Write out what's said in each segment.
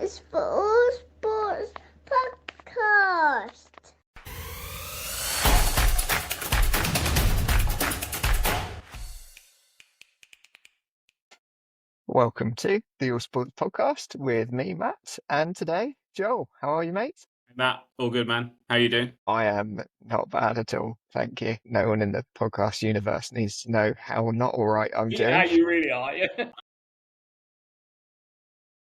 Sports podcast. Welcome to the All Sports Podcast with me, Matt, and today, Joel. How are you, mate? Matt, all good, man. How you doing? I am not bad at all, thank you. No one in the podcast universe needs to know how not all right I'm doing. You really are, yeah.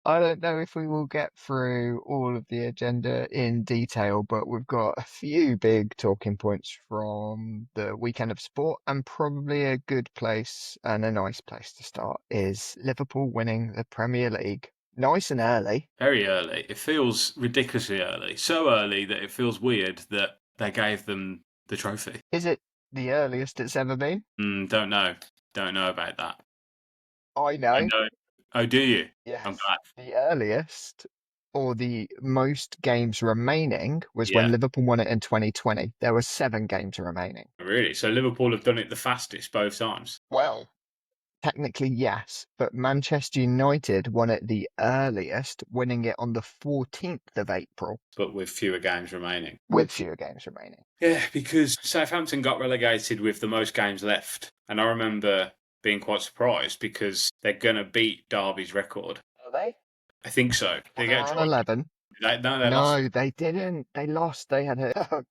I don't know if we will get through all of the agenda in detail, but we've got a few big talking points from the weekend of sport, and probably a good place and a nice place to start is Liverpool winning the Premier League. Nice and early. Very early. It feels ridiculously early. So early that it feels weird that they gave them the trophy. Is it the earliest it's ever been? Don't know. Don't know about that. I know. I know. Oh, do you? Yes. I'm glad. The earliest or the most games remaining was Yeah. when Liverpool won it in 2020. There were 7 games remaining. Really? So Liverpool have done it the fastest both times? Well, technically, yes, but Manchester United won it the earliest, winning it on the 14th of April. But with fewer games remaining. With fewer games remaining. Yeah, because Southampton got relegated with the most games left. And I remember being quite surprised because they're going to beat Derby's record. Are they? I think so. They get on 11. They No, lost. they didn't. They lost. They had a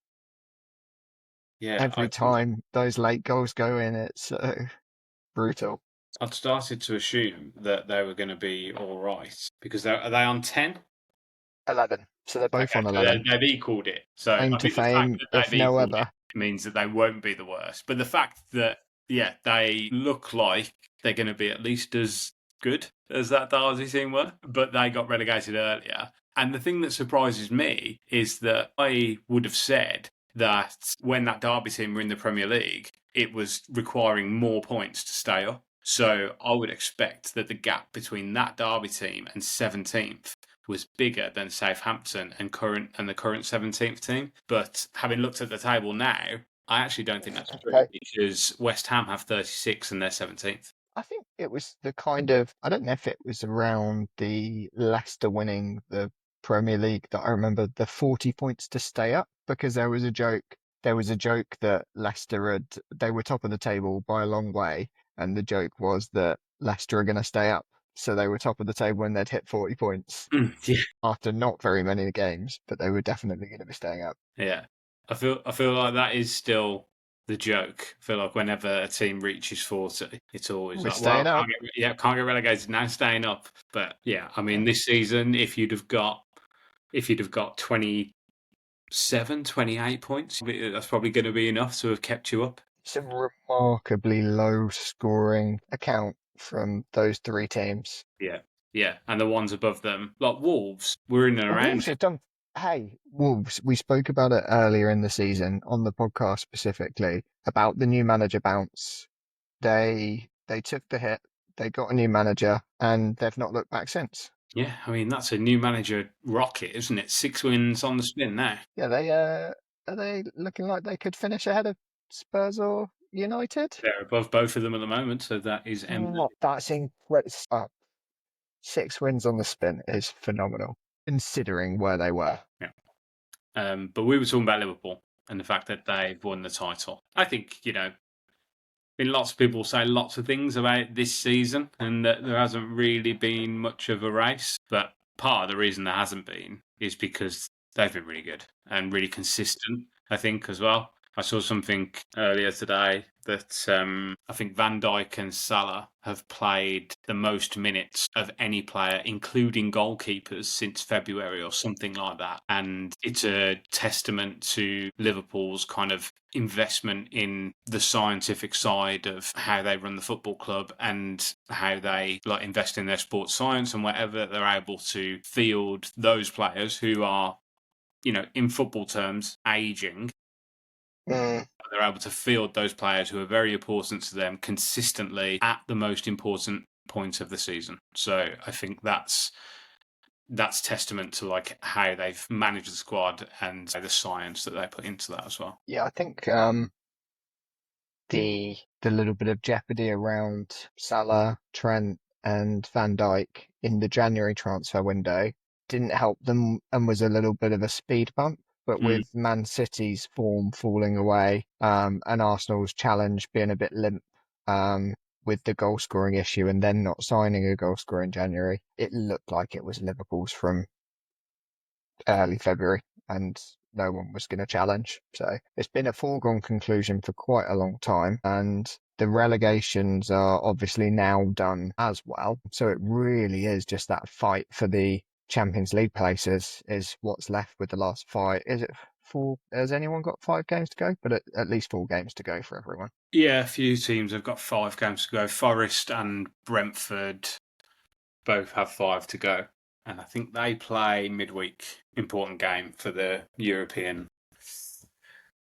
Yeah, every time those late goals go in, it's so brutal. I'd started to assume that they were going to be all right because are they on 10? 11. So they're both Okay, on so 11. they've equaled it. So Aim I to think the fact fame, that if they've no equaled other. it means that they won't be the worst. But the fact that, yeah, they look like they're going to be at least as good as that Derby team were, but they got relegated earlier. And the thing that surprises me is that I would have said that when that Derby team were in the Premier League, it was requiring more points to stay up. So I would expect that the gap between that Derby team and 17th was bigger than Southampton and the current 17th team. But having looked at the table now, I actually don't think that's true because West Ham have 36 and they're 17th. I think it was the kind of, I don't know if it was around the Leicester winning the Premier League that I remember the 40 points to stay up, because there was a joke. There was a joke that they were top of the table by a long way, and the joke was that Leicester are going to stay up. So they were top of the table when they'd hit 40 points Yeah. after not very many games, but they were definitely going to be staying up. Yeah. I feel like that is still the joke. I feel like whenever a team reaches 40, it's always We're like, staying up. Can't get relegated now, staying up. But yeah, I mean, this season, if you'd have got 27, 28 points, that's probably going to be enough to have kept you up. It's a remarkably low scoring account from those 3 teams. Yeah, and the ones above them, like Wolves, were in and around. Wolves have done. Hey, Wolves. We spoke about it earlier in the season on the podcast specifically about the new manager bounce. They took the hit. They got a new manager, and they've not looked back since. Yeah, I mean that's a new manager rocket, isn't it? 6 wins on the spin now. Yeah, are they looking like they could finish ahead of Spurs or United? They're above both of them at the moment, so that is eminent. That's incredible. 6 wins on the spin is phenomenal, considering where they were. Yeah. But we were talking about Liverpool and the fact that they've won the title. I think, lots of people say lots of things about this season and that there hasn't really been much of a race. But part of the reason there hasn't been is because they've been really good and really consistent, I think, as well. I saw something earlier today that I think Van Dijk and Salah have played the most minutes of any player, including goalkeepers, since February or something like that. And it's a testament to Liverpool's kind of investment in the scientific side of how they run the football club and how they invest in their sports science and whatever. They're able to field those players who are, in football terms, aging. They're able to field those players who are very important to them consistently at the most important point of the season. So I think that's testament to how they've managed the squad and the science that they put into that as well. Yeah, I think the little bit of jeopardy around Salah, Trent, and Van Dijk in the January transfer window didn't help them and was a little bit of a speed bump. But with Man City's form falling away, and Arsenal's challenge being a bit limp, with the goal scoring issue and then not signing a goal scorer in January, it looked like it was Liverpool's from early February, and no one was going to challenge. So it's been a foregone conclusion for quite a long time, and the relegations are obviously now done as well. So it really is just that fight for the Champions League places is what's left with the last five. Is it four? Has anyone got 5 games to go? But at least 4 games to go for everyone. Yeah, a few teams have got 5 games to go. Forest and Brentford both have 5 to go. And I think they play midweek. Important game for the European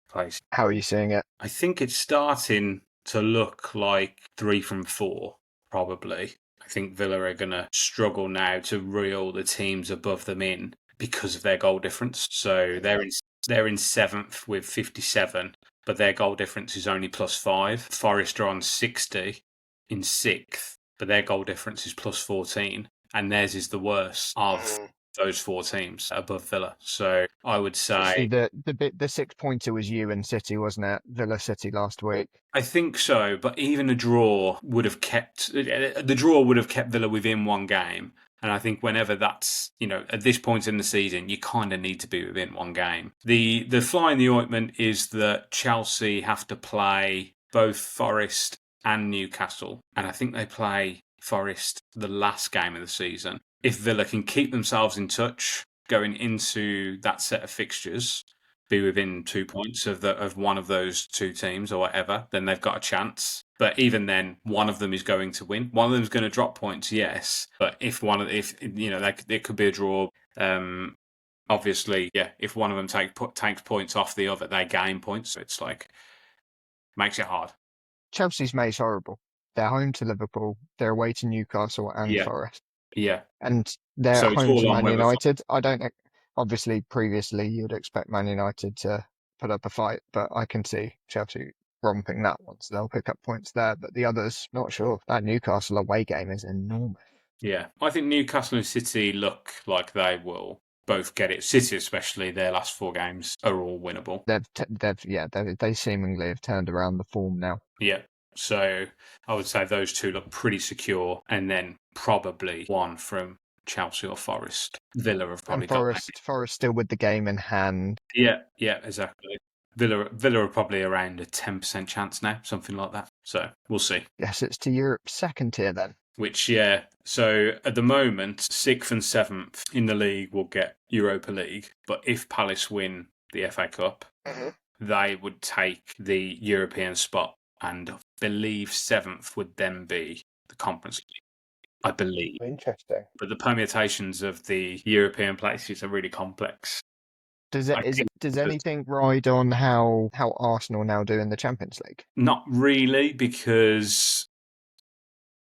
place. How are you seeing it? I think it's starting to look like 3 from 4, probably. I think Villa are going to struggle now to reel the teams above them in because of their goal difference. So they're in 7th with 57, but their goal difference is only +5. Forest are on 60 in 6th, but their goal difference is +14, and theirs is the worst of those 4 teams above Villa. So I would say the 6-pointer was you and City, wasn't it? Villa City last week. I think so, but even a draw would have kept Villa within 1 game. And I think whenever that's, at this point in the season, you kind of need to be within 1 game. The fly in the ointment is that Chelsea have to play both Forest and Newcastle. And I think they play Forest the last game of the season. If Villa can keep themselves in touch going into that set of fixtures, be within 2 points of one of those 2 teams or whatever, then they've got a chance. But even then, one of them is going to win. One of them is going to drop points, yes. But if it could be a draw. Obviously, yeah. If one of them takes points off the other, they gain points. So it's makes it hard. Chelsea's mate's horrible. They're home to Liverpool. They're away to Newcastle and Forest. Yeah. And they're So at it's home all to on Man whether- United. I don't. Obviously, previously you'd expect Man United to put up a fight, but I can see Chelsea romping that one, so they'll pick up points there. But the others, not sure. That Newcastle away game is enormous. Yeah, I think Newcastle and City look like they will both get it. City, especially, their last 4 games are all winnable. They seemingly have turned around the form now. Yeah, so I would say those 2 look pretty secure, and then probably one from Chelsea or Forest. Villa have probably got Forest still with the game in hand. Yeah, exactly. Villa are probably around a 10% chance now, something like that. So we'll see. Yes, it's to Europe's second tier then. Which, so at the moment, 6th and 7th in the league will get Europa League. But if Palace win the FA Cup, they would take the European spot, and I believe 7th would then be the Conference League. I believe. Interesting. But the permutations of the European places are really complex. Does anything ride on how Arsenal now do in the Champions League? Not really, because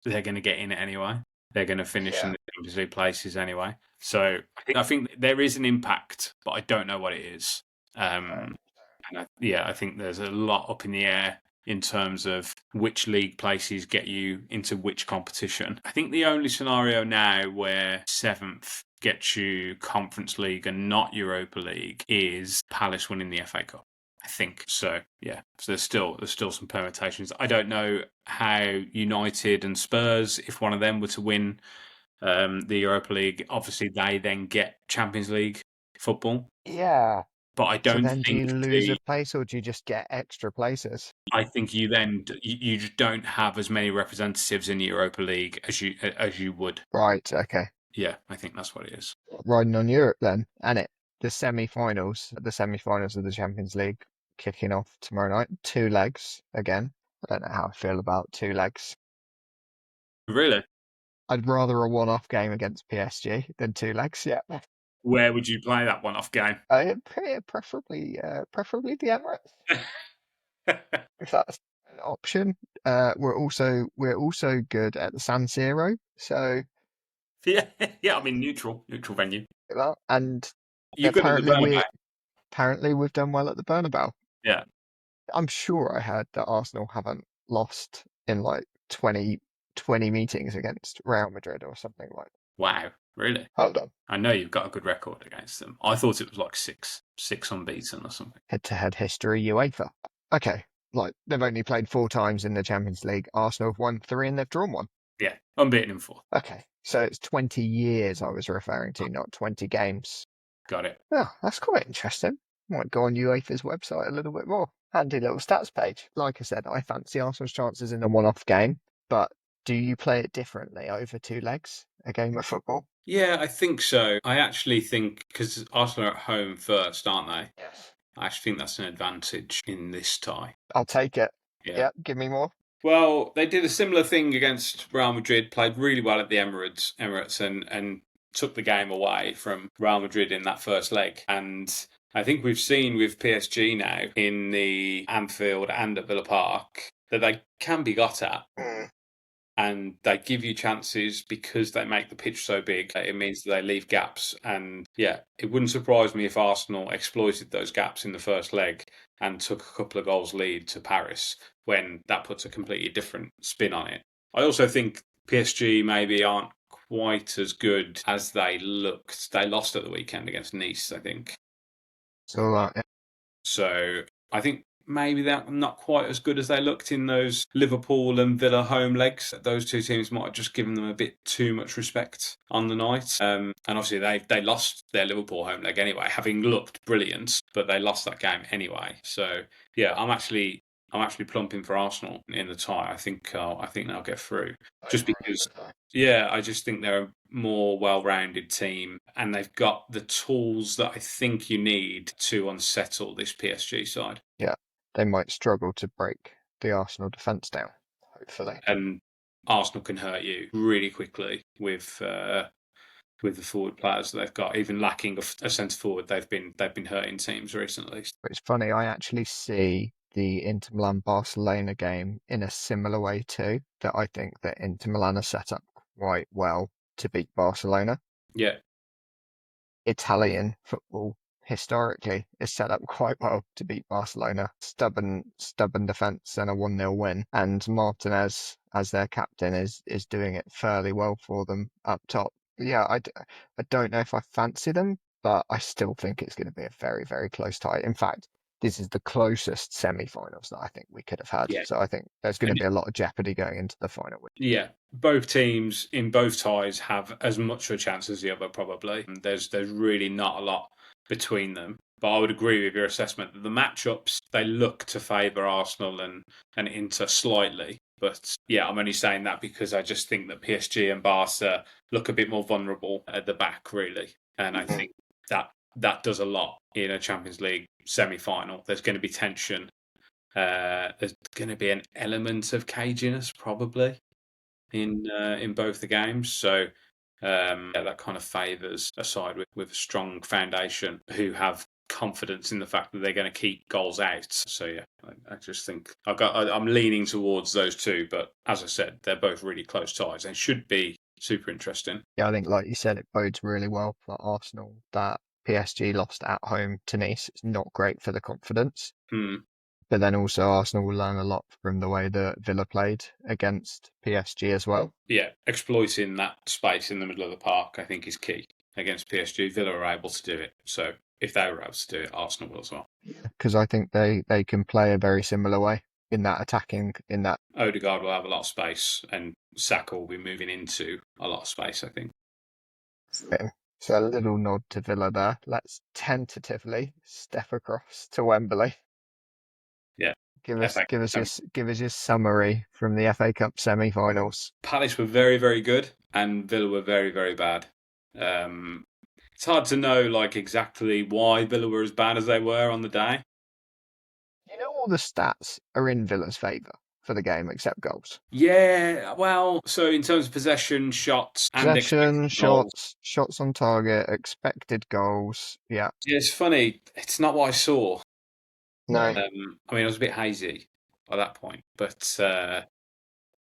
they're going to get in it anyway. They're going to finish in the Champions League places anyway. So I think there is an impact, but I don't know what it is. I think there's a lot up in the air in terms of which league places get you into which competition. I think the only scenario now where 7th gets you Conference League and not Europa League is Palace winning the FA Cup. I think so. Yeah. So there's still some permutations. I don't know how United and Spurs, if one of them were to win the Europa League, obviously they then get Champions League football. Yeah. But I don't think. Do you lose a place, or do you just get extra places? I think you just don't have as many representatives in the Europa League as you would. Right. Okay. Yeah, I think that's what it is. Riding on Europe then, and the semi-finals of the Champions League kicking off tomorrow night. 2 legs again. I don't know how I feel about 2 legs. Really? I'd rather a one-off game against PSG than 2 legs. Yeah. Where would you play that one-off game? Preferably the Emirates. If that's an option. We're also good at the San Siro, so yeah. I mean neutral venue. And you're good at the Bernabeu. Apparently we've done well at the Bernabeu. Yeah, I'm sure I heard that Arsenal haven't lost in like 20 meetings against Real Madrid or something like that. Wow, Really? Hold on. I know you've got a good record against them. I thought it was like six unbeaten or something. Head-to-head history, UEFA. Okay, like they've only played 4 times in the Champions League. Arsenal have won 3 and they've drawn 1. Yeah, unbeaten in 4. Okay, so it's 20 years I was referring to, not 20 games. Got it. Oh, that's quite interesting. Might go on UEFA's website a little bit more. Handy little stats page. Like I said, I fancy Arsenal's chances in a one-off game, but do you play it differently over 2 legs, a game of football? Yeah, I think so. I actually think, because Arsenal are at home first, aren't they? Yes. I actually think that's an advantage in this tie. I'll take it. Yeah. Yep, give me more. Well, they did a similar thing against Real Madrid, played really well at the Emirates and took the game away from Real Madrid in that first leg. And I think we've seen with PSG now in the Anfield and at Villa Park that they can be got at. And they give you chances because they make the pitch so big. It means that they leave gaps. And yeah, it wouldn't surprise me if Arsenal exploited those gaps in the first leg and took a couple of goals lead to Paris, when that puts a completely different spin on it. I also think PSG maybe aren't quite as good as they looked. They lost at the weekend against Nice, I think. So, yeah. So I think maybe they're not quite as good as they looked in those Liverpool and Villa home legs. Those 2 teams might have just given them a bit too much respect on the night. And obviously they lost their Liverpool home leg anyway, having looked brilliant, but they lost that game anyway. So yeah, I'm actually plumping for Arsenal in the tie. I think they'll get through, just because. Yeah, I just think they're a more well-rounded team, and they've got the tools that I think you need to unsettle this PSG side. Yeah, they might struggle to break the Arsenal defence down, hopefully. And Arsenal can hurt you really quickly with the forward players that they've got. Even lacking a centre forward, they've been hurting teams recently. But it's funny, I actually see the Inter Milan Barcelona game in a similar way too, that I think that Inter Milan are set up quite well to beat Barcelona. Yeah. Italian football historically is set up quite well to beat Barcelona. Stubborn defence and a 1-0 win. And Martinez, as their captain, is doing it fairly well for them up top. Yeah, I don't know if I fancy them, but I still think it's going to be a very, very close tie. In fact, this is the closest semi-finals that I think we could have had. Yeah. So I think there's going to be a lot of jeopardy going into the final. Yeah, both teams in both ties have as much of a chance as the other, probably. There's really not a lot between them. But I would agree with your assessment that the matchups, they look to favour Arsenal and Inter slightly. But yeah, I'm only saying that because I just think that PSG and Barca look a bit more vulnerable at the back, really. And I think that does a lot in a Champions League semi-final. There's going to be tension. There's going to be an element of caginess, probably, in both the games. So that kind of favours a side with a strong foundation who have confidence in the fact that they're going to keep goals out. So yeah, I just think I'm leaning towards those two. But as I said, they're both really close ties and should be super interesting. Yeah, I think, like you said, it bodes really well for Arsenal that PSG lost at home to Nice. It's not great for the confidence. But then also Arsenal will learn a lot from the way that Villa played against PSG as well. Yeah, exploiting that space in the middle of the park, I think, is key against PSG. Villa are able to do it. So if they were able to do it, Arsenal will as well. Because I think they can play a very similar way in that attacking, in that. Odegaard will have a lot of space and Saka will be moving into a lot of space, I think. So a little nod to Villa there. Let's tentatively step across to Wembley. Yeah. Give us your summary from the FA Cup semi-finals. Palace were very, very good and Villa were very, very bad. It's hard to know exactly why Villa were as bad as they were on the day. You know, all the stats are in Villa's favour for the game except goals. Yeah, well, so in terms of possession, shots, shots on target, expected goals. Yeah. It's funny. It's not what I saw. No. I mean, it was a bit hazy by that point, but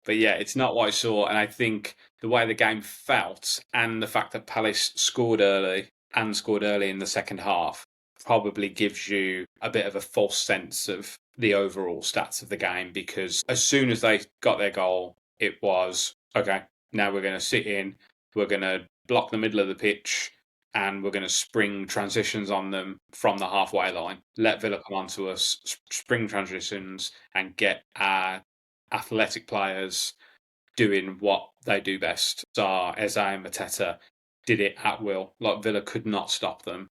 yeah, it's not what I saw. And I think the way the game felt and the fact that Palace scored early in the second half probably gives you a bit of a false sense of the overall stats of the game, because as soon as they got their goal, it was, okay, now we're going to sit in, we're going to block the middle of the pitch, and we're going to spring transitions on them from the halfway line. Let Villa come onto us, spring transitions, and get our athletic players doing what they do best. Sarr, Eze, and Mateta did it at will. Like, Villa could not stop them.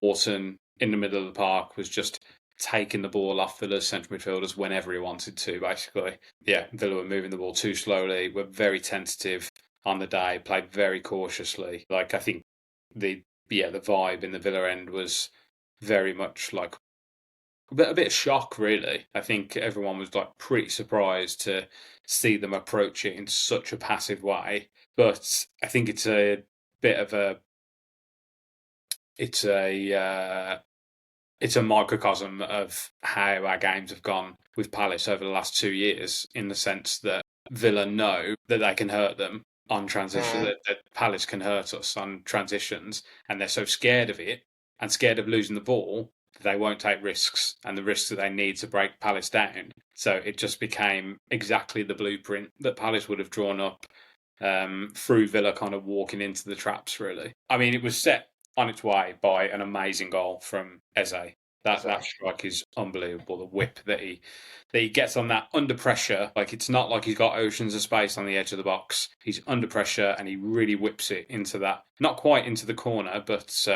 Orton in the middle of the park was just taking the ball off Villa's central midfielders whenever he wanted to, basically. Yeah, Villa were moving the ball too slowly, were very tentative on the day, played very cautiously. Like, I think the vibe in the Villa end was very much like a bit of shock, really. I think everyone was like pretty surprised to see them approach it in such a passive way. But I think it's a bit of a it's a microcosm of how our games have gone with Palace over the last 2 years, in the sense that Villa know that they can hurt them on transition, that Palace can hurt us on transitions, and they're so scared of it and scared of losing the ball that they won't take risks, and the risks that they need to break Palace down. So it just became exactly the blueprint that Palace would have drawn up through Villa kind of walking into the traps, really. I mean, it was set on its way by an amazing goal from Eze. That strike is unbelievable. The whip that he gets on that under pressure, like, it's not like he's got oceans of space on the edge of the box. He's under pressure and he really whips it into that, not quite into the corner, but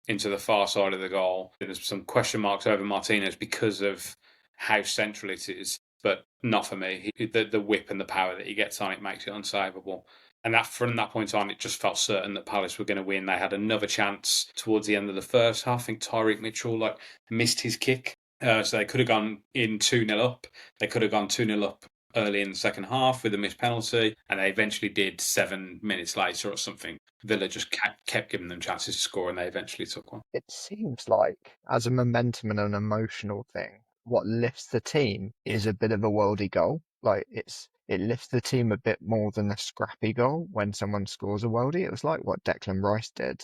into the far side of the goal. There's some question marks over Martinez because of how central it is, but not for me. The whip and the power that he gets on it makes it unsavable. And that, from that point on, it just felt certain that Palace were going to win. They had another chance towards the end of the first half. I think Tyreek Mitchell missed his kick. So they could have gone in 2-0 up. They could have gone 2-0 up early in the second half with a missed penalty. And they eventually did 7 minutes later or something. Villa just kept giving them chances to score, and they eventually took one. It seems like, as a momentum and an emotional thing, what lifts the team is a bit of a worldy goal. Like, it lifts the team a bit more than a scrappy goal when someone scores a worldie. It was like what Declan Rice did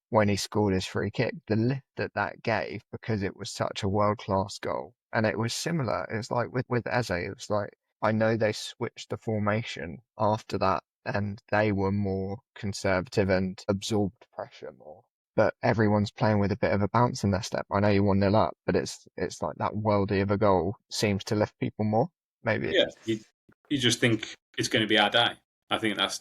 when he scored his free kick. The lift that gave, because it was such a world-class goal. And it was similar. It was like with Eze, it was like, I know they switched the formation after that and they were more conservative and absorbed pressure more. But everyone's playing with a bit of a bounce in their step. I know you 1-0 up, but it's like that worldie of a goal seems to lift people more. Maybe. Yeah, you just think it's going to be our day. I think that's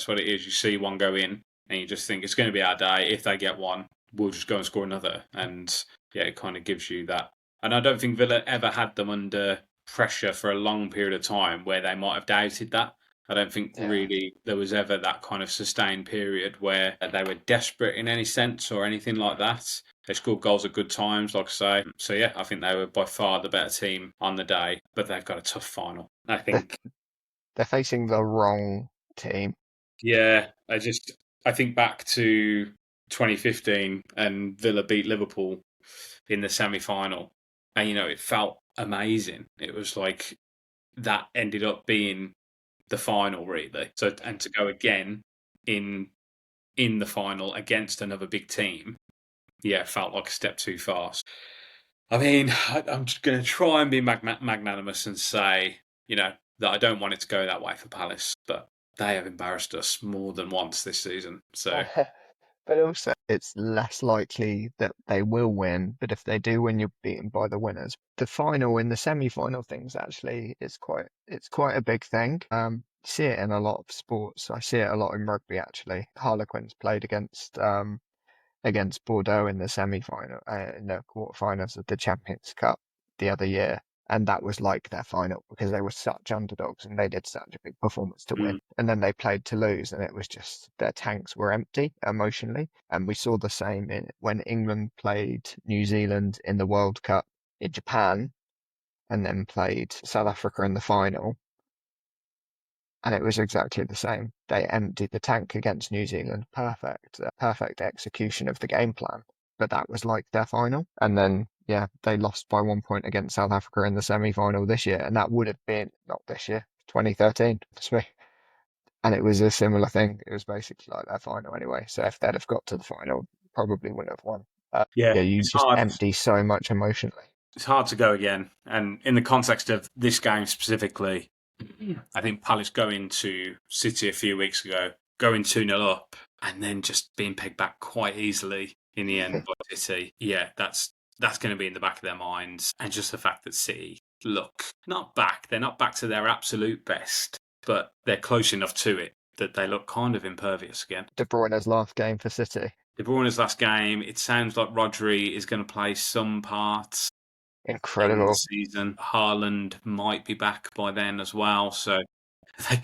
what it is. You see one go in, and you just think it's going to be our day. If they get one, we'll just go and score another. And yeah, it kind of gives you that. And I don't think Villa ever had them under pressure for a long period of time where they might have doubted that. I don't think really there was ever that kind of sustained period where they were desperate in any sense or anything like that. They scored goals at good times, like I say. So yeah, I think they were by far the better team on the day, but they've got a tough final. I think they're facing the wrong team. Yeah, I think back to 2015 and Villa beat Liverpool in the semi-final, and it felt amazing. It was like that ended up being the final, really. So, and to go again in the final against another big team, yeah, it felt like a step too fast. I mean, I'm just going to try and be magnanimous and say, that I don't want it to go that way for Palace, but they have embarrassed us more than once this season. So, but also it's less likely that they will win. But if they do win, you're beaten by the winners. The final in the semi-final things actually it's quite a big thing. See it in a lot of sports. I see it a lot in rugby actually. Harlequins played against Bordeaux in the semi-final, in the quarterfinals of the Champions Cup the other year. And that was like their final because they were such underdogs and they did such a big performance to win. And then they played to lose and it was just their tanks were empty emotionally. And we saw the same when England played New Zealand in the World Cup in Japan and then played South Africa in the final. And it was exactly the same. They emptied the tank against New Zealand. Perfect execution of the game plan. But that was like their final. And then, yeah, they lost by 1 point against South Africa in the semi-final this year. And that would have been, not this year, 2013. And it was a similar thing. It was basically like their final anyway. So if they'd have got to the final, probably wouldn't have won. You just empty so much emotionally. It's hard to go again. And in the context of this game specifically, I think Palace going to City a few weeks ago going 2-0 up and then just being pegged back quite easily in the end by City. Yeah, that's going to be in the back of their minds. And just the fact that City look not back, they're not back to their absolute best, but they're close enough to it that they look kind of impervious again. De Bruyne's last game for City. De Bruyne's last game, it sounds like Rodri is going to play some part in the Incredible. season. Haaland might be back by then as well, so they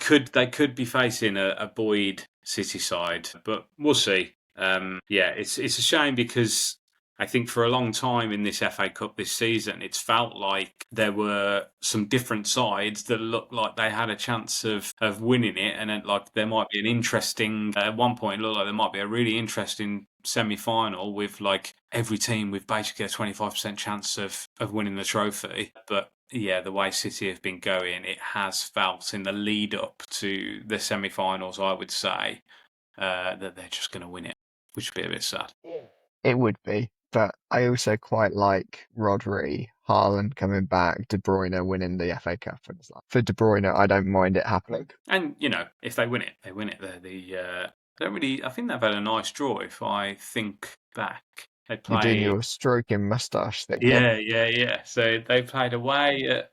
could be facing a buoyed City side, but we'll see. Yeah, it's a shame because I think for a long time in this FA Cup this season, it's felt like there were some different sides that looked like they had a chance of winning it, and it, like there might be an interesting. At one point, it looked like there might be a really interesting semi-final with like every team with basically a 25% chance of winning the trophy, but. Yeah, the way City have been going, it has felt in the lead up to the semi-finals, I would say, that they're just going to win it, which would be a bit sad. It would be, but I also quite like Rodri, Haaland coming back, De Bruyne winning the FA Cup. And it's like, for De Bruyne, I don't mind it happening. And if they win it, they win it. They're the don't really. I think they've had a nice draw. If I think back, they You're doing played. your stroking moustache thing. Yeah. So they played away at.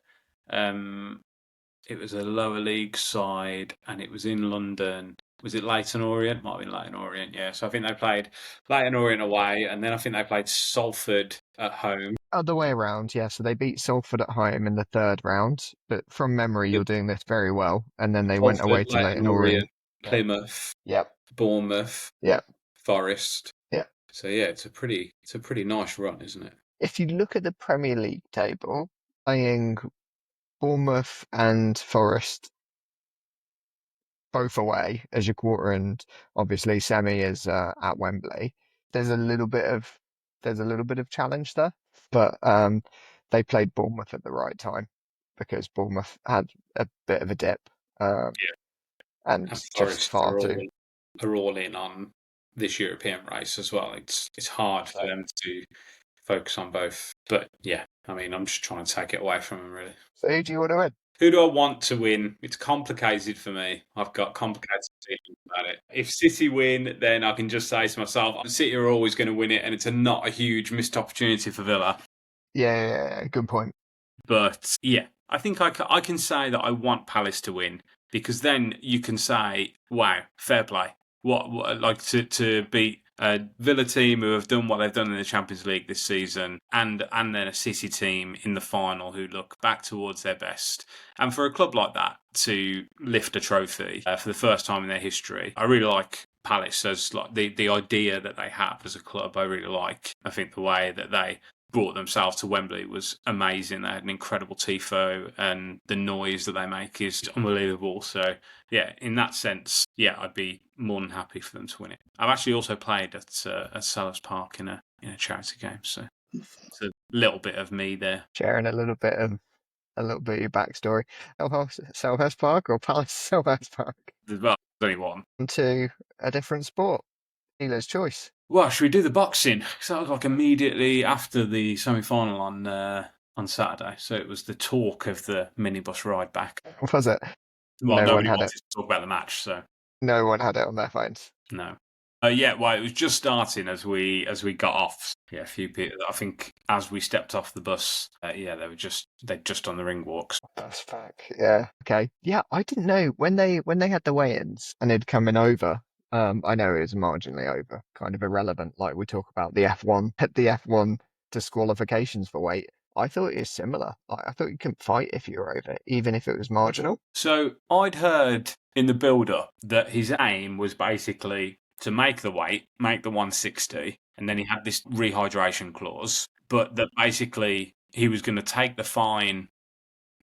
It was a lower league side, and it was in London. Was it Leyton Orient? Might have been Leyton Orient, yeah. So I think they played Leyton Orient away, and then I think they played Salford at home. Other way around, yeah. So they beat Salford at home in the third round, but from memory, you're doing this very well. And then they went Salford, away to Leyton Orient. Plymouth, Yep. Bournemouth, Yep. Forest. Yeah. So yeah, it's a pretty nice run, isn't it? If you look at the Premier League table, playing Bournemouth and Forest both away as your quarter, and obviously semi is at Wembley. There's a little bit of challenge there, but they played Bournemouth at the right time because Bournemouth had a bit of a dip, and just Forest far too. are all in on this European race as well. It's hard for them to focus on both, but yeah, I mean, I'm just trying to take it away from them really. So who do you want to win? Who do I want to win? It's complicated for me. I've got complicated feelings about it. If City win, then I can just say to myself, City are always going to win it, and it's not a huge missed opportunity for Villa. Yeah, good point. But yeah, I think I can say that I want Palace to win because then you can say, wow, fair play. What like to beat a Villa team who have done what they've done in the Champions League this season, and then a City team in the final who look back towards their best. And for a club like that to lift a trophy for the first time in their history, I really like Palace as like the idea that they have as a club. I really like. I think the way that they brought themselves to Wembley was amazing. They had an incredible tifo, and the noise that they make is unbelievable. So yeah, in that sense, yeah, I'd be more than happy for them to win it. I've actually also played at Sellers Park in a charity game, so it's a little bit of me there, sharing a little bit of your backstory. Selhurst Park or Palace Selhurst Park? Well, there's only one. To a different sport. Dealer's choice. Well, should we do the boxing? Because that was like immediately after the semi-final on Saturday. So it was the talk of the minibus ride back. Was it? Well, nobody wanted to talk about the match, so no one had it on their phones. No. Yeah, well, it was just starting as we got off. Yeah, a few people. I think as we stepped off the bus, they'd just on the ring walks. That's fact. Yeah. Okay. Yeah, I didn't know when they had the weigh-ins and it'd come in over. I know it was marginally over, kind of irrelevant. Like we talk about the F1 disqualifications for weight. I thought it was similar. I thought you couldn't fight if you were over, even if it was marginal. So I'd heard in the build-up that his aim was basically to make the weight, make the 160, and then he had this rehydration clause, but that basically he was going to take the fine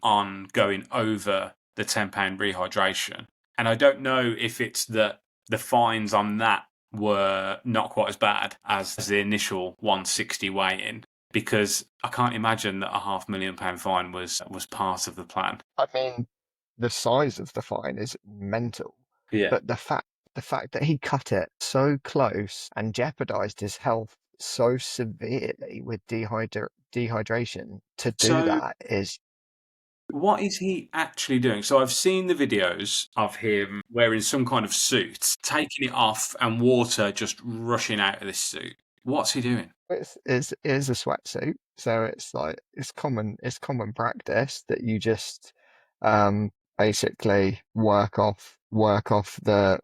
on going over the £10 rehydration. And I don't know if it's that the fines on that were not quite as bad as the initial 160 weigh-in, because I can't imagine that a £500,000 fine was part of the plan. I mean, the size of the fine is mental. Yeah. But the fact that he cut it so close and jeopardized his health so severely with dehydration to do that is... what is he actually doing? So I've seen the videos of him wearing some kind of suit, taking it off, and water just rushing out of this suit. What's he doing? It is a sweatsuit, so it's like it's common practice that you just basically work off the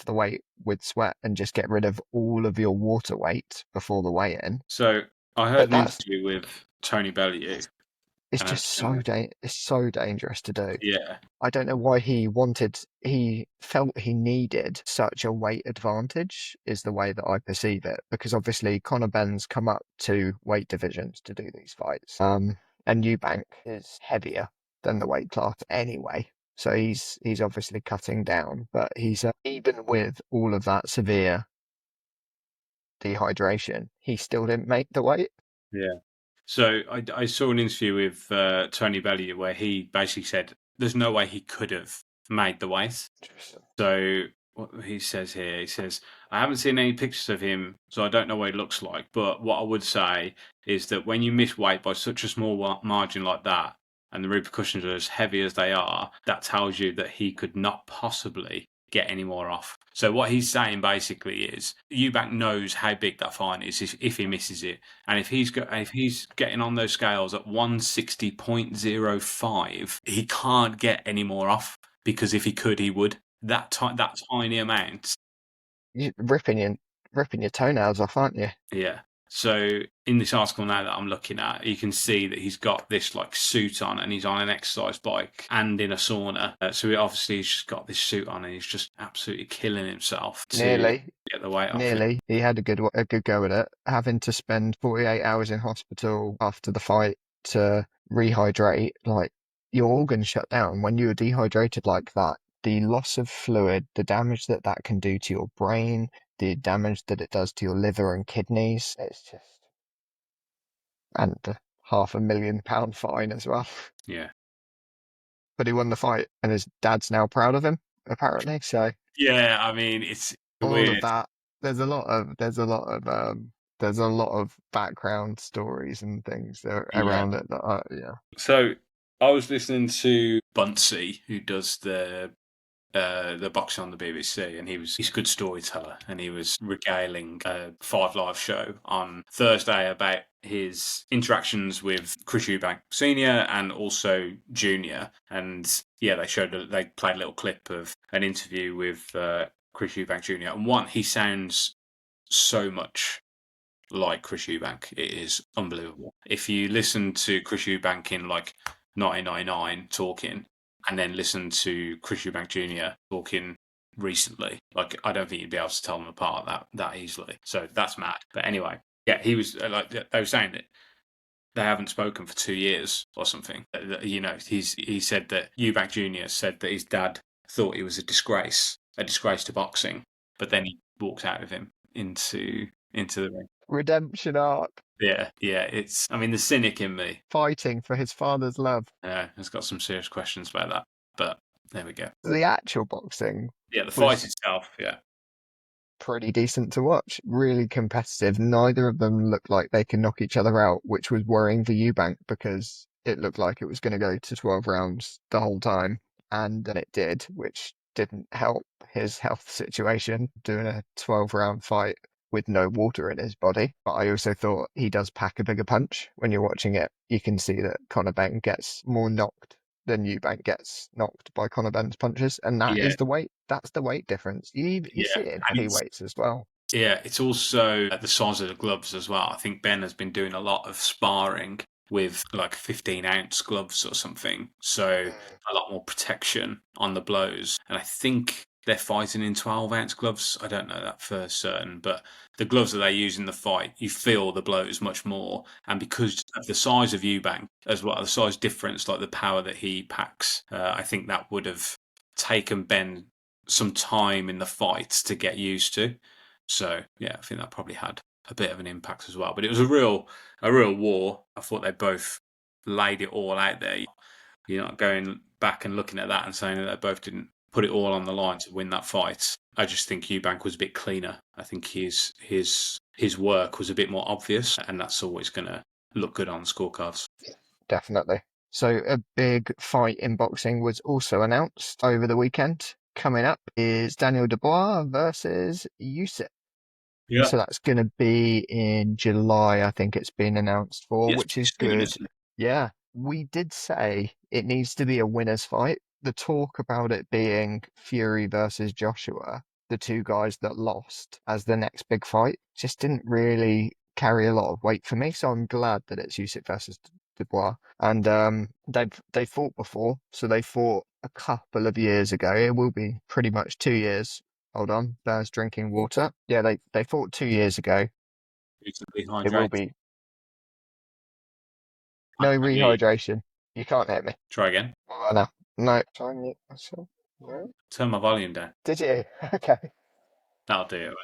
weight with sweat and just get rid of all of your water weight before the weigh-in. So I heard But an interview with Tony Bellew, it's and I just was gonna, it's so dangerous to do. yeah, I don't know why he felt he needed such a weight advantage, is the way that I perceive it. Because obviously Conor Ben's come up to weight divisions to do these fights. And Eubank is heavier than the weight class anyway. So he's obviously cutting down, but he's even with all of that severe dehydration, he still didn't make the weight. yeah. So I saw an interview with Tony Bellew where he basically said there's no way he could have made the weight. So what he says here, he says, I haven't seen any pictures of him, so I don't know what he looks like. But what I would say is that when you miss weight by such a small margin like that, and the repercussions are as heavy as they are, that tells you that he could not possibly get any more off. So what he's saying basically is Eubank knows how big that fine is if he misses it, and if he's getting on those scales at 160.05, he can't get any more off, because if he could, he would. That tiny amount. You're ripping your toenails off, aren't you? Yeah. So in this article now that I'm looking at, you can see that he's got this like suit on, and he's on an exercise bike and in a sauna. So he's just got this suit on, and he's just absolutely killing himself to Nearly. get the weight off. Nearly. He had a good go at it, having to spend 48 hours in hospital after the fight to rehydrate. Like, your organs shut down when you're dehydrated like that. The loss of fluid, the damage that that can do to your brain, the damage that it does to your liver and kidneys. It's just, and the £500,000 fine as well. Yeah. But he won the fight, and his dad's now proud of him, apparently. So Yeah, I mean, it's all weird. of that. There's a lot of background stories and things around it that yeah. So I was listening to Bunsey, who does the boxing on the BBC, and he's a good storyteller, and he was regaling a 5 Live show on Thursday about his interactions with Chris Eubank Senior and also Junior. And yeah, they played a little clip of an interview with Chris Eubank Junior. And he sounds so much like Chris Eubank. It is unbelievable. If you listen to Chris Eubank in like 1999 talking, and then listen to Chris Eubank Jr. talking recently, like, I don't think you'd be able to tell them apart that easily. So that's mad. But anyway, yeah, he was like, they were saying that they haven't spoken for 2 years or something. You know, he said that Eubank Jr. said that his dad thought he was a disgrace to boxing, but then he walked out with him into the ring. Redemption arc. Yeah. It's, I mean, the cynic in me, Fighting for his father's love. has got some serious questions about that. But there we go. The actual boxing, Yeah, the fight itself, yeah. pretty decent to watch. Really competitive. Neither of them looked like they can knock each other out, which was worrying for Eubank because it looked like it was going to go to 12 rounds the whole time. And then it did, which didn't help his health situation, doing a 12-round fight with no water in his body. But I also thought he does pack a bigger punch. When you're watching it, you can see that Conor Ben gets more knocked than Eubank gets knocked by Conor Ben's punches, and that is the weight. That's the weight difference. You see it in heavyweights as well. Yeah, it's also the size of the gloves as well. I think Ben has been doing a lot of sparring with like 15-ounce gloves or something, so a lot more protection on the blows. And I think they're fighting in 12-ounce gloves. I don't know that for certain, but the gloves that they use in the fight, you feel the blows much more. And because of the size of Eubank as well, the size difference, like the power that he packs, I think that would have taken Ben some time in the fight to get used to. So yeah, I think that probably had a bit of an impact as well. But it was a real war. I thought they both laid it all out there. You're not going back and looking at that and saying that they both didn't put it all on the line to win that fight. I just think Eubank was a bit cleaner. I think his work was a bit more obvious, and that's always going to look good on scorecards. Definitely. So a big fight in boxing was also announced over the weekend. Coming up is Daniel Dubois versus Usyk. Yeah. So that's going to be in July, I think it's been announced for, Yes, which is soon, good. isn't it? Yeah, we did say it needs to be a winner's fight. The talk about it being Fury versus Joshua, the two guys that lost as the next big fight, just didn't really carry a lot of weight for me. So I'm glad that it's Usyk versus Dubois. And they fought before, so they fought a couple of years ago. It will be pretty much 2 years. Hold on, Bear's drinking water. Yeah, they fought 2 years ago. Need to be It will hydrated. be I no can't hear you. rehydration. You can't hit me. Try again. Oh, no. No. Try and mute myself. No. Turn my volume down. Did you? Okay. That'll do it.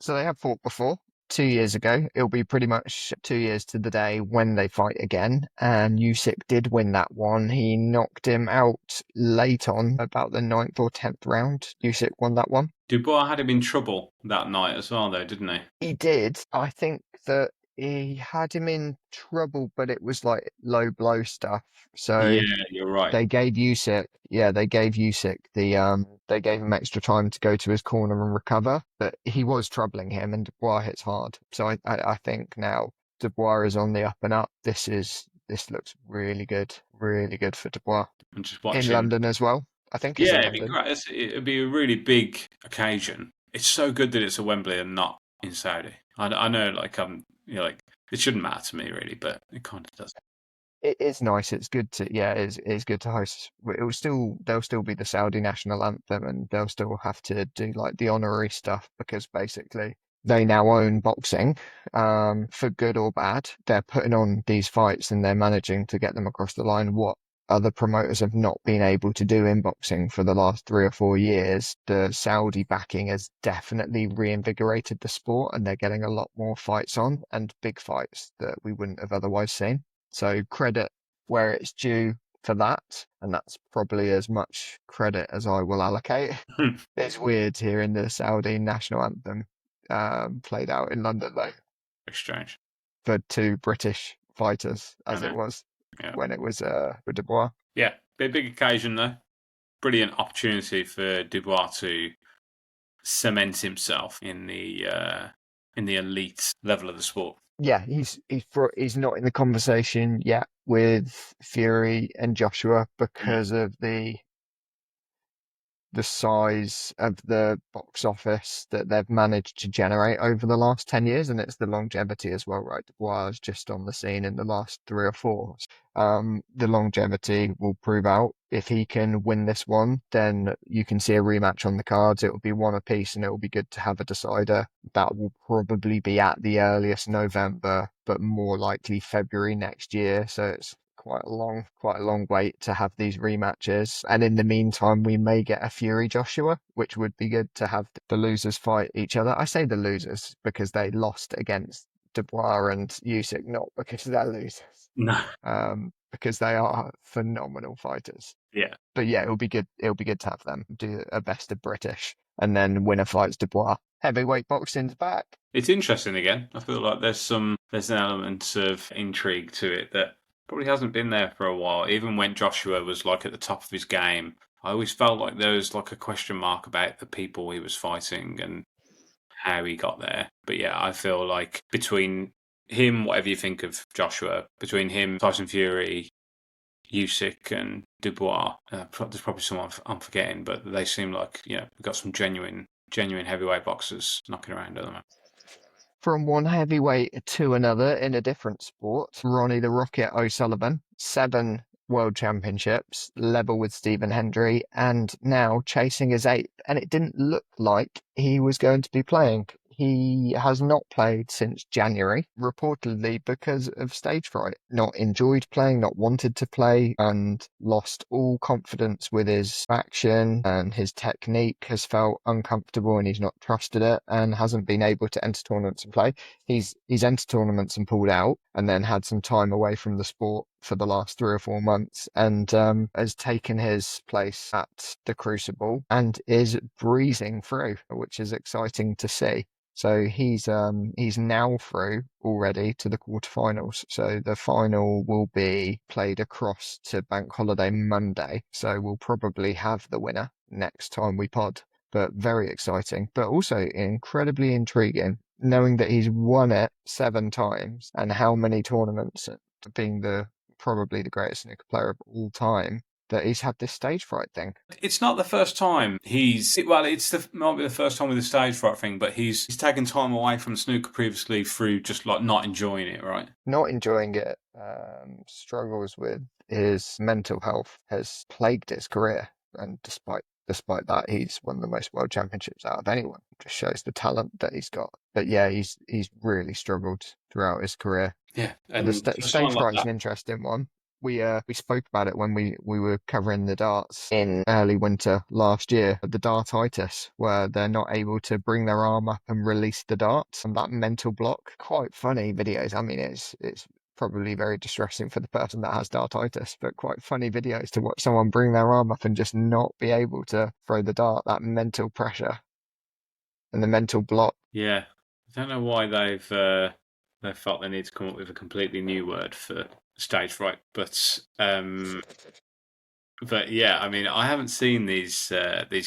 So they have fought before 2 years ago. It'll be pretty much 2 years to the day when they fight again. And Usyk did win that one. He knocked him out late on, about the 9th or 10th round. Usyk won that one. Dubois had him in trouble that night as well, though, didn't he? He did. I think that he had him in trouble, but it was like low blow stuff. So Yeah, you're right. they gave Usyk, they gave him extra time to go to his corner and recover, but he was troubling him, and Dubois hits hard. So I think now Dubois is on the up and up. This looks really good for Dubois And just in watching. London as well. I think it's Yeah, in it'd be London. great. It'd be a really big occasion. It's so good that it's at Wembley and not in Saudi. I know, like like it shouldn't matter to me really, but it kind of does. It is nice. It's good to, yeah, it's good to host. There'll still be the Saudi national anthem, and they'll still have to do like the honorary stuff because basically they now own boxing, for good or bad. They're putting on these fights and they're managing to get them across the line. What other promoters have not been able to do in boxing for the last 3 or 4 years. The Saudi backing has definitely reinvigorated the sport, and they're getting a lot more fights on and big fights that we wouldn't have otherwise seen. So credit where it's due for that, and that's probably as much credit as I will allocate. It's weird hearing the Saudi national anthem played out in London though, Exchange. for two British fighters, I as it know. was Yeah. when it was with Dubois. Yeah, be a big occasion though. Brilliant opportunity for Dubois to cement himself in the elite level of the sport. Yeah, he's not in the conversation yet with Fury and Joshua because of the size of the box office that they've managed to generate over the last 10 years, and it's the longevity as well, right? Dubois is just on the scene in the last 3 or 4. The longevity will prove out. If he can win this one, then you can see a rematch on the cards. It will be one apiece, and it will be good to have a decider. That will probably be at the earliest November, but more likely February next year. So it's quite a long wait to have these rematches. And in the meantime, we may get a Fury Joshua, which would be good to have the losers fight each other. I say the losers because they lost against Dubois and Usyk, not because they're losers. No. Because they are phenomenal fighters. Yeah. But yeah, it'll be good. It'll be good to have them do a best of British, and then winner fights Dubois. Heavyweight boxing's back. It's interesting again. I feel like there's an element of intrigue to it that probably hasn't been there for a while. Even when Joshua was like at the top of his game, I always felt like there was like a question mark about the people he was fighting and how he got there. But yeah, I feel like between him, whatever you think of Joshua, between him, Tyson Fury, Usyk and Dubois, there's probably someone I'm forgetting, but they seem like, we've got some genuine heavyweight boxers knocking around at the moment. From one heavyweight to another in a different sport, Ronnie the Rocket O'Sullivan, 7 world championships, level with Stephen Hendry, and now chasing his 8th. And it didn't look like he was going to be playing. He has not played since January, reportedly because of stage fright. Not enjoyed playing, not wanted to play, and lost all confidence with his action, and his technique has felt uncomfortable and he's not trusted it and hasn't been able to enter tournaments and play. He's entered tournaments and pulled out and then had some time away from the sport for the last 3 or 4 months, and has taken his place at the Crucible and is breezing through, which is exciting to see. So he's now through already to the quarterfinals. So the final will be played across to Bank Holiday Monday. So we'll probably have the winner next time we pod. But very exciting, but also incredibly intriguing, knowing that he's won it 7 times and how many tournaments, being probably the greatest snooker player of all time, that he's had this stage fright thing. It's not the first time might be the first time with the stage fright thing, but he's taken time away from snooker previously through just like not enjoying it, right? Not enjoying it, struggles with his mental health, has plagued his career, and despite that, he's won the most world championships out of anyone. Just shows the talent that he's got. But yeah, he's really struggled throughout his career. Yeah, And the stage fright's an interesting one. We spoke about it when we were covering the darts in early winter last year, the dartitis, where they're not able to bring their arm up and release the darts, and that mental block. Quite funny videos. I mean, it's probably very distressing for the person that has dartitis, but quite funny videos to watch someone bring their arm up and just not be able to throw the dart. That mental pressure and the mental block. Yeah, I don't know why they've felt they need to come up with a completely new word for stage fright, but yeah, I mean, I haven't seen these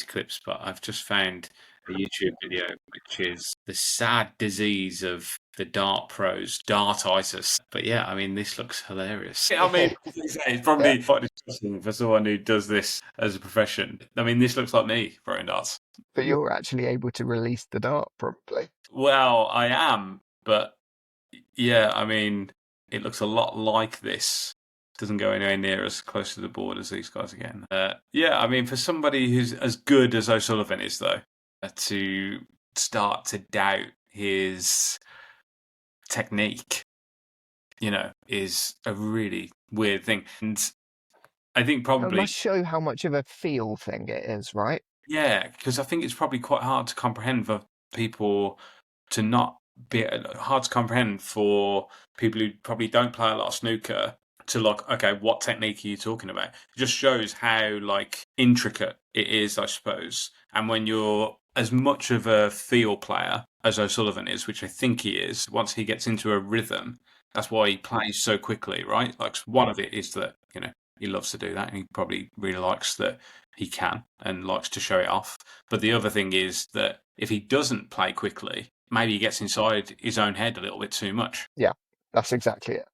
clips, but I've just found a YouTube video which is the sad disease of the dart pros, dartitis. But yeah, I mean, this looks hilarious. I mean, it's probably quite disgusting for someone who does this as a profession. I mean, this looks like me throwing darts. But you're actually able to release the dart, probably. Well, I am, but yeah, I mean, it looks a lot like this. Doesn't go anywhere near as close to the board as these guys again. Yeah, I mean, for somebody who's as good as O'Sullivan is, though, to start to doubt his technique, is a really weird thing. And I think It probably must show how much of a feel thing it is, right? yeah, because I think it's probably quite hard to comprehend for people to not be hard to comprehend for people who probably don't play a lot of snooker to like, okay, what technique are you talking about? It just shows how like intricate it is, I suppose. And when you're as much of a feel player as O'Sullivan is, which I think he is, once he gets into a rhythm, that's why he plays so quickly, right? Like one of it is that, he loves to do that and he probably really likes that he can and likes to show it off. But the other thing is that if he doesn't play quickly, maybe he gets inside his own head a little bit too much. Yeah, that's exactly it.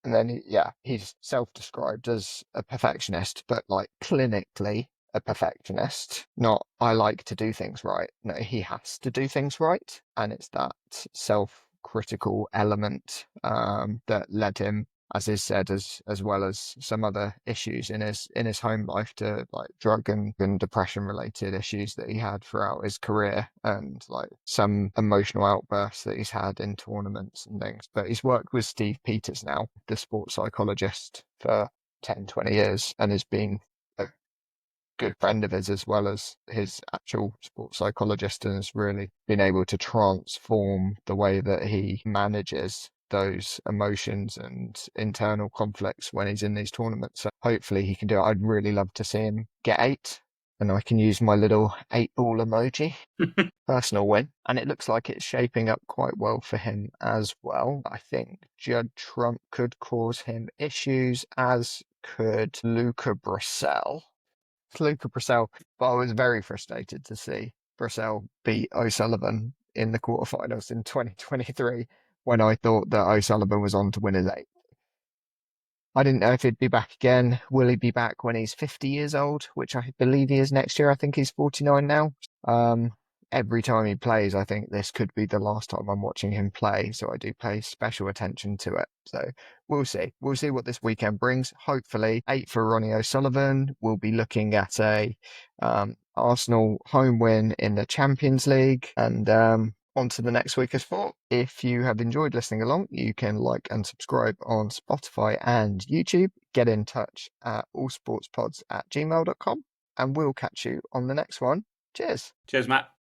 And then, he's self-described as a perfectionist, but like clinically a perfectionist. Not, I like to do things right. No, he has to do things right. And it's that self-critical element that led him, as is said, as well as some other issues in his home life, to like drug and depression related issues that he had throughout his career, and like some emotional outbursts that he's had in tournaments and things. But he's worked with Steve Peters now, the sports psychologist, for 10-20 years, and has been a good friend of his as well as his actual sports psychologist, and has really been able to transform the way that he manages those emotions and internal conflicts when he's in these tournaments. So hopefully he can do it. I'd really love to see him get 8, and I can use my little 8-ball emoji. Personal win. And it looks like it's shaping up quite well for him as well. I think Judd Trump could cause him issues, as could Luca Brissell. But I was very frustrated to see Brissell beat O'Sullivan in the quarterfinals in 2023, when I thought that O'Sullivan was on to win his 8th. I didn't know if he'd be back again. Will he be back when he's 50 years old, which I believe he is next year? I think he's 49 now. Every time he plays, I think this could be the last time I'm watching him play, so I do pay special attention to it. So we'll see. We'll see what this weekend brings. Hopefully, 8 for Ronnie O'Sullivan. We'll be looking at a Arsenal home win in the Champions League, and on to the next week of sport. If you have enjoyed listening along, you can like and subscribe on Spotify and YouTube. Get in touch at allsportspods@gmail.com, and we'll catch you on the next one. Cheers. Cheers, Matt.